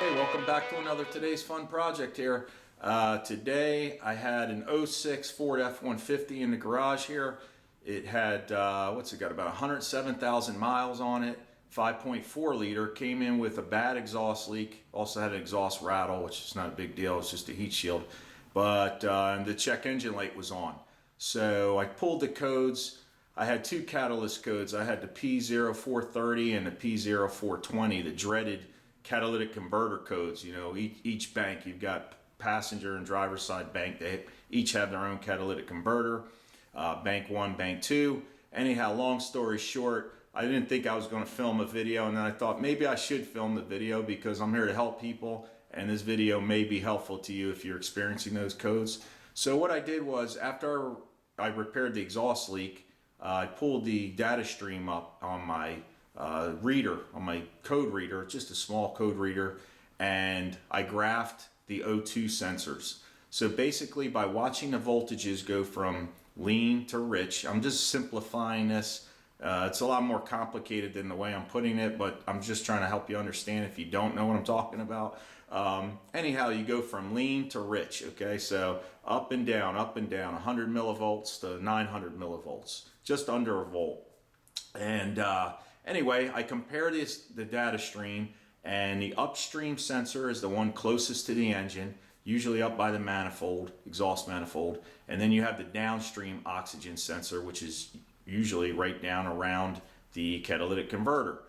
Hey, welcome back to another Today's Fun project here. Today I had an '06 Ford F-150 in the garage here. It had, what's it got, about 107,000 miles on it, 5.4 liter, came in with a bad exhaust leak, also had an exhaust rattle, which is not a big deal, it's just a heat shield, but the check engine light was on. So I pulled the codes. I had two catalyst codes. I had the P0430 and the P0420, the dreaded catalytic converter codes. You know, each bank, you've got passenger and driver's side bank, they each have their own catalytic converter. Bank 1, bank 2. Anyhow, long story short, I didn't think I was going to film a video, and then I thought maybe I should film the video because I'm here to help people, and this video may be helpful to you if you're experiencing those codes. So what I did was, after I repaired the exhaust leak, I pulled the data stream up on my reader, on my code reader, just a small code reader, and I graphed the O2 sensors. So basically, by watching the voltages go from lean to rich, I'm just simplifying this. It's a lot more complicated than the way I'm putting it, but I'm just trying to help you understand if you don't know what I'm talking about. Anyhow, you go from lean to rich, okay? So up and down, 100 millivolts to 900 millivolts, just under a volt. And anyway, I compare the data stream, and the upstream sensor is the one closest to the engine, usually up by the manifold, exhaust manifold, and then you have the downstream oxygen sensor, which is usually right down around the catalytic converter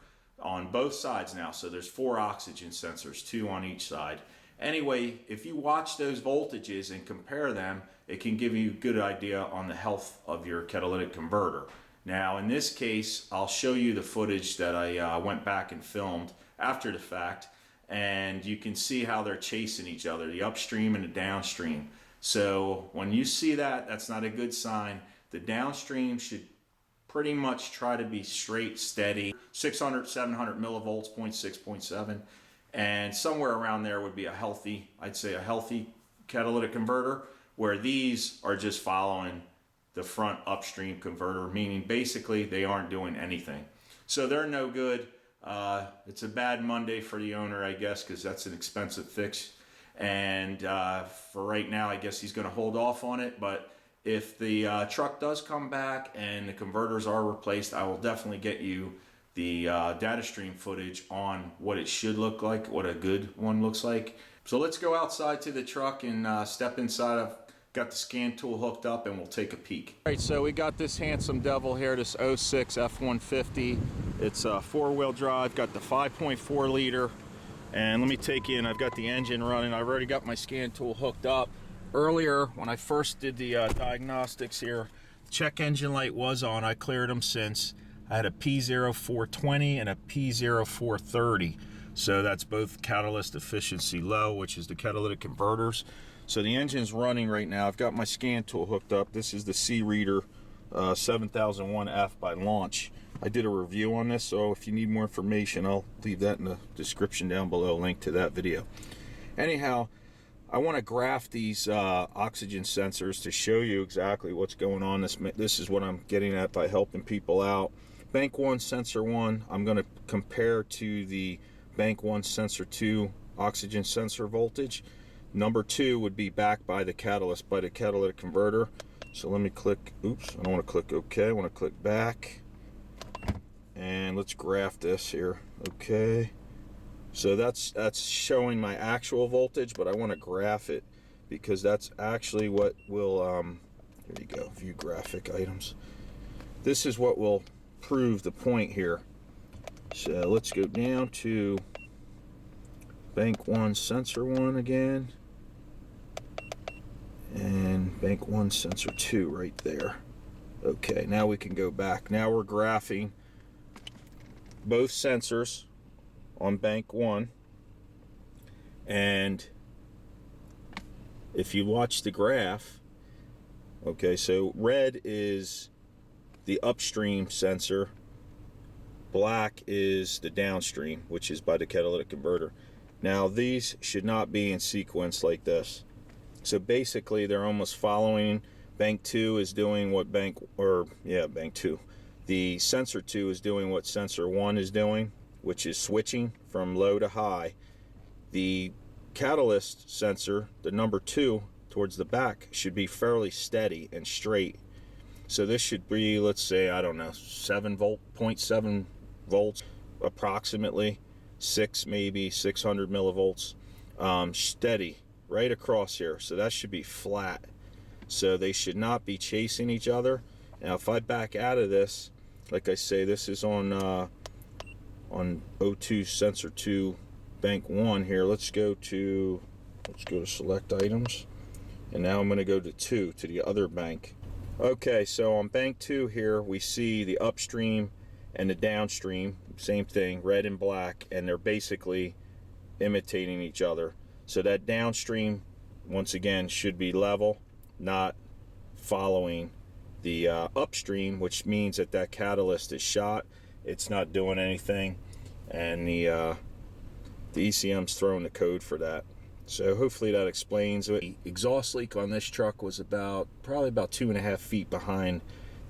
on both sides now. So there's 4 oxygen sensors, 2 on each side. Anyway, if you watch those voltages and compare them, it can give you a good idea on the health of your catalytic converter. Now in this case, I'll show you the footage that I went back and filmed after the fact, and you can see how they're chasing each other, the upstream and the downstream. So when you see that, that's not a good sign. The downstream should pretty much try to be straight, steady, 600, 700 millivolts, 0.6, 0.7, and somewhere around there would be a healthy, I'd say a healthy catalytic converter, where these are just following the front upstream converter, meaning basically they aren't doing anything. So they're no good. It's a bad Monday for the owner, I guess, because that's an expensive fix. And for right now, I guess he's going to hold off on it. But if the truck does come back and the converters are replaced, I will definitely get you the data stream footage on what it should look like, what a good one looks like. So let's go outside to the truck and step inside. I've got the scan tool hooked up and we'll take a peek. All right, so we got this handsome devil here, this '06 F-150. It's a 4-wheel drive, got the 5.4 liter. And let me take you in, I've got the engine running. I've already got my scan tool hooked up. Earlier, when I first did the diagnostics here, check engine light was on. I cleared them since. I had a P0420 and a P0430. So that's both catalyst efficiency low, which is the catalytic converters. So the engine's running right now. I've got my scan tool hooked up. This is the C-Reader 7001F by Launch. I did a review on this, so if you need more information, I'll leave that in the description down below, link to that video. Anyhow, I want to graph these oxygen sensors to show you exactly what's going on. This is what I'm getting at by helping people out. Bank 1, sensor 1, I'm going to compare to the Bank 1, sensor 2 oxygen sensor voltage. Number 2 would be back by the catalyst, by the catalytic converter. So let me click, oops, I don't want to click OK, I want to click back. And let's graph this here, okay. So that's showing my actual voltage, but I want to graph it because that's actually what will, here you go, view graphic items. This is what will prove the point here. So let's go down to Bank 1, sensor 1 again. And Bank 1, sensor 2 right there. Okay, now we can go back. Now we're graphing both sensors on Bank 1, and if you watch the graph, okay, so red is the upstream sensor, black is the downstream, which is by the catalytic converter. Now these should not be in sequence like this. So basically they're almost following. Bank 2 is doing what Bank 2. The sensor 2 is doing what sensor 1 is doing, which is switching from low to high. the catalyst sensor, the number 2 towards the back, should be fairly steady and straight. So this should be, let's say, I don't know, 7 volt, 0.7 volts approximately, 600 millivolts, steady right across here. So that should be flat. So they should not be chasing each other. Now if I back out of this, like I say, this is on O2 sensor 2 bank 1 here. Let's go to select items, and now I'm going to go to 2, to the other bank. Okay, so on bank 2 here we see the upstream and the downstream, same thing, red and black, and they're basically imitating each other. So that downstream, once again, should be level, not following the upstream, which means that that catalyst is shot. It's not doing anything, and the ECM's throwing the code for that. So hopefully that explains it. The exhaust leak on this truck was probably about 2.5 feet behind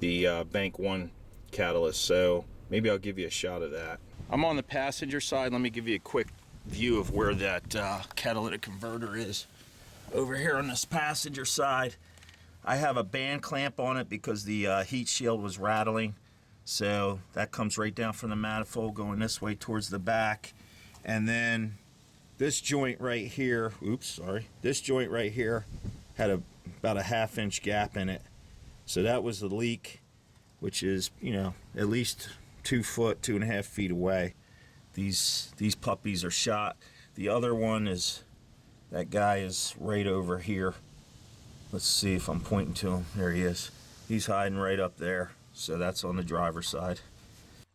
the bank 1 catalyst. So maybe I'll give you a shot of that. I'm on the passenger side. Let me give you a quick view of where that catalytic converter is. Over here on this passenger side, I have a band clamp on it because the heat shield was rattling. So that comes right down from the manifold going this way towards the back. And then this joint right here, this joint right here had about a 1/2 inch gap in it. So that was the leak, which is, at least 2 foot, 2.5 feet away. These puppies are shot. The other one is, that guy is right over here. Let's see if I'm pointing to him. There he is. He's hiding right up there. So that's on the driver's side.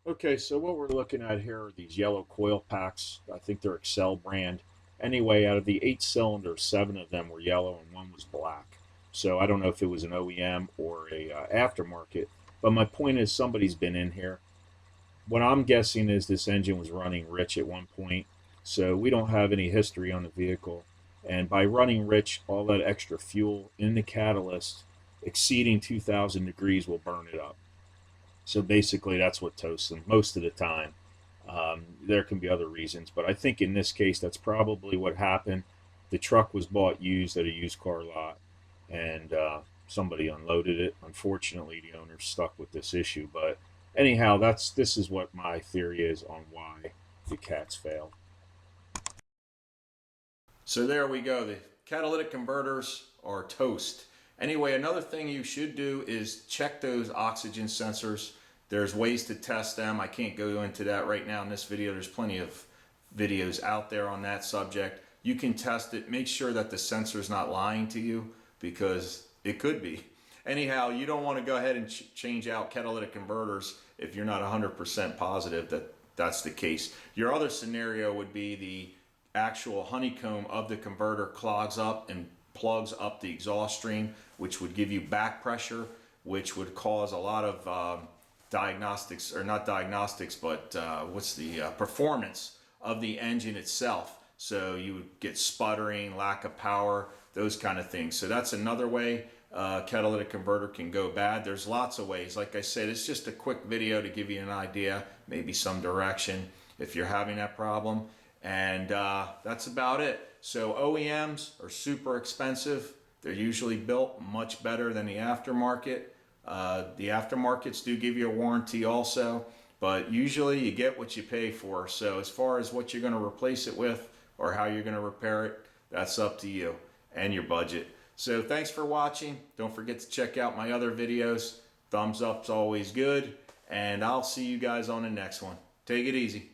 Okay, so what we're looking at here are these yellow coil packs. I think they're Excel brand. Anyway, out of the 8 cylinders, 7 of them were yellow and 1 was black. So I don't know if it was an OEM or a aftermarket. But my point is, somebody's been in here. What I'm guessing is this engine was running rich at one point. So we don't have any history on the vehicle. And by running rich, all that extra fuel in the catalyst exceeding 2,000 degrees will burn it up. So basically that's what toasts them most of the time. There can be other reasons, but I think in this case that's probably what happened. The truck was bought used at a used car lot, and somebody unloaded it. Unfortunately, the owner's stuck with this issue. But anyhow, this is what my theory is on why the cats fail. So there we go. The catalytic converters are toast. Anyway, another thing you should do is check those oxygen sensors. There's ways to test them. I can't go into that right now in this video. There's plenty of videos out there on that subject. You can test it. Make sure that the sensor's not lying to you, because it could be. Anyhow, you don't want to go ahead and change out catalytic converters if you're not 100% positive that that's the case. Your other scenario would be the actual honeycomb of the converter clogs up and plugs up the exhaust stream, which would give you back pressure, which would cause a lot of diagnostics, or not diagnostics, but what's the performance of the engine itself. So you would get sputtering, lack of power, those kind of things. So that's another way catalytic converter can go bad. There's lots of ways. Like I said, it's just a quick video to give you an idea, maybe some direction if you're having that problem. And that's about it. So OEMs are super expensive. They're usually built much better than the aftermarket. The aftermarkets do give you a warranty also, but usually you get what you pay for. So as far as what you're going to replace it with or how you're going to repair it, that's up to you and your budget. So thanks for watching. Don't forget to check out my other videos. Thumbs up's always good, and I'll see you guys on the next one. Take it easy.